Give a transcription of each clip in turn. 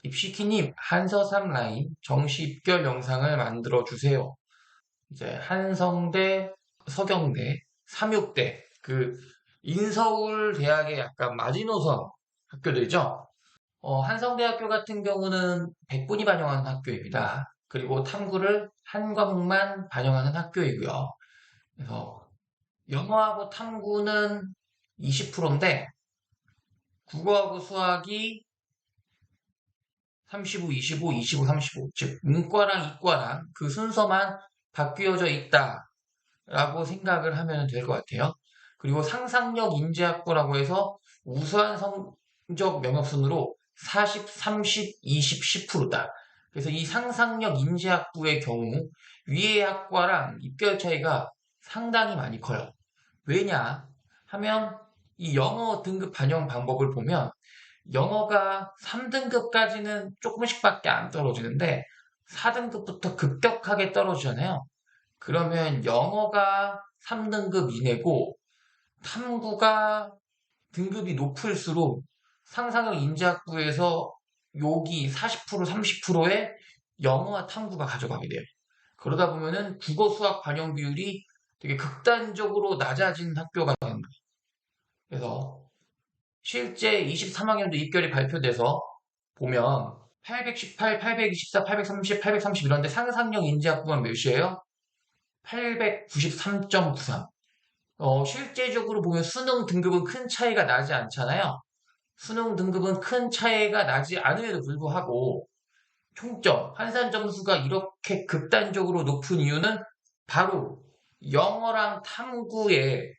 입시키님, 한서삼 라인 정시 입결 영상을 만들어 주세요. 이제 한성대, 서경대, 삼육대, 인서울 대학의 약간 마지노선 학교들이죠. 한성대학교 같은 경우는 100분이 반영하는 학교입니다. 그리고 탐구를 한 과목만 반영하는 학교이고요. 그래서 영어하고 탐구는 20%인데 국어하고 수학이 35, 25, 25, 35. 즉, 문과랑 이과랑 그 순서만 바뀌어져 있다라고 생각을 하면 될 것 같아요. 그리고 상상력 인지학부라고 해서 우수한 성적 명역순으로 40, 30, 20, 10%다. 그래서 이 상상력 인지학부의 경우 위의 학과랑 입결 차이가 상당히 많이 커요. 왜냐 하면 이 영어 등급 반영 방법을 보면 영어가 3등급까지는 조금씩밖에 안 떨어지는데 4등급부터 급격하게 떨어지잖아요. 그러면 영어가 3등급 이내고 탐구가 등급이 높을수록 상상력 인지학부에서 여기 40%, 30%의 영어와 탐구가 가져가게 돼요. 그러다 보면은 국어 수학 반영 비율이 되게 극단적으로 낮아진 학교가 되는 거예요. 그래서 실제 23학년도 입결이 발표돼서 보면 818, 824, 830, 830 이런데 상상력 인지학부만 몇이에요? 893.93. 실제적으로 보면 수능 등급은 큰 차이가 나지 않잖아요. 수능 등급은 큰 차이가 나지 않음에도 불구하고 총점, 환산 점수가 이렇게 극단적으로 높은 이유는 바로 영어랑 탐구에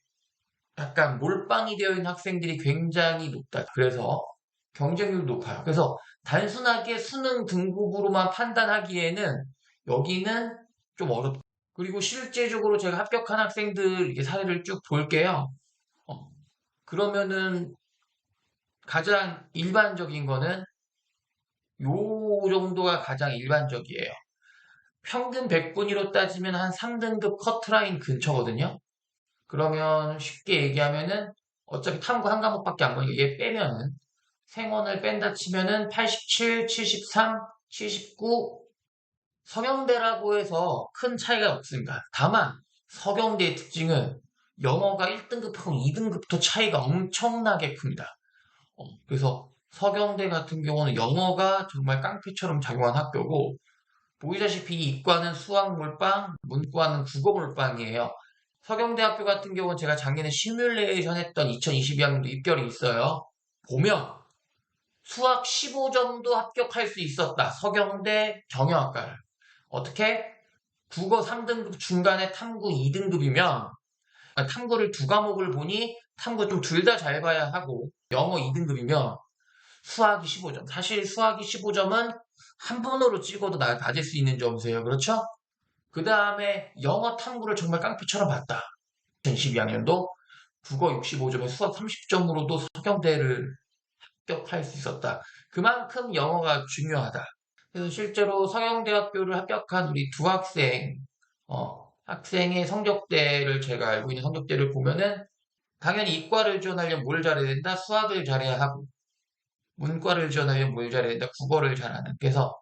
약간 몰빵이 되어 있는 학생들이 굉장히 높다. 그래서 경쟁률이 높아요. 그래서 단순하게 수능 등급으로만 판단하기에는 여기는 좀 어렵다. 그리고 실제적으로 제가 합격한 학생들 이렇게 사례를 쭉 볼게요. 어, 그러면은 가장 일반적인 거는 요 정도가 가장 일반적이에요. 평균 100분위로 따지면 한 3등급 커트라인 근처거든요. 그러면 쉽게 얘기하면은 어차피 탐구 한 과목밖에 안 보니까 얘 빼면은 생원을 뺀다 치면은 87, 73, 79 서경대라고 해서 큰 차이가 없습니다. 다만 서경대의 특징은 영어가 1등급하고 2등급부터 차이가 엄청나게 큽니다. 그래서 서경대 같은 경우는 영어가 정말 깡패처럼 작용한 학교고 보이다시피 이과는 수학 몰빵, 문과는 국어 몰빵이에요. 서경대학교 같은 경우는 제가 작년에 시뮬레이션 했던 2022학년도 입결이 있어요. 보면 수학 15점도 합격할 수 있었다. 서경대 경영학과를. 어떻게? 국어 3등급 중간에 탐구 2등급이면 탐구를 두 과목을 보니 탐구 좀 둘 다 잘 봐야 하고 영어 2등급이면 수학이 15점. 사실 수학이 15점은 한 번으로 찍어도 낮을 수 있는 점수예요. 그렇죠? 그 다음에 영어 탐구를 정말 깡패처럼 봤다. 2012학년도 국어 65점에 수학 30점으로도 서경대를 합격할 수 있었다. 그만큼 영어가 중요하다. 그래서 실제로 서경대학교를 합격한 우리 두 학생의 성적대를 제가 알고 있는 성적대를 보면은 당연히 이과를 지원하려면 뭘 잘해야 된다? 수학을 잘해야 하고 문과를 지원하려면 뭘 잘해야 된다? 국어를 잘하는. 그래서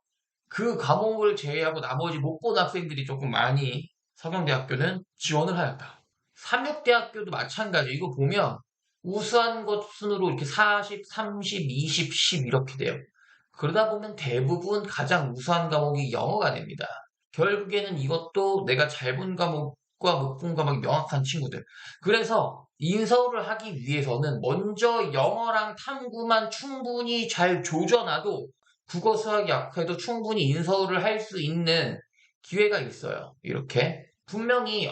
그 과목을 제외하고 나머지 못 본 학생들이 조금 많이 서경대학교는 지원을 하였다. 삼육대학교도 마찬가지. 이거 보면 우수한 것 순으로 이렇게 40, 30, 20, 10 이렇게 돼요. 그러다 보면 대부분 가장 우수한 과목이 영어가 됩니다. 결국에는 이것도 내가 잘 본 과목과 못 본 과목이 명확한 친구들. 그래서 인서울을 하기 위해서는 먼저 영어랑 탐구만 충분히 잘 조져놔도 국어 수학이 약해도 충분히 인서울을 할 수 있는 기회가 있어요. 이렇게. 분명히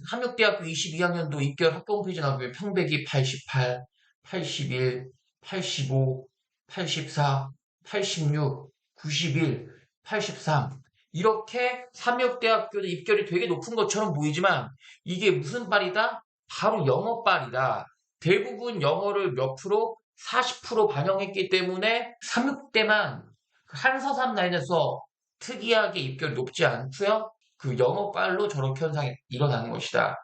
삼육대학교 22학년도 입결 학교 홈페이지 나오면 평백이 88, 81, 85, 84, 86, 91, 83 이렇게 삼육대학교도 입결이 되게 높은 것처럼 보이지만 이게 무슨 빨이다? 바로 영어빨이다. 대부분 영어를 몇 프로? 40% 반영했기 때문에 삼육대만 한서삼 라인에서 특이하게 입결이 높지 않고요. 그 영어빨로 저렇게 현상이 일어나는 것이다.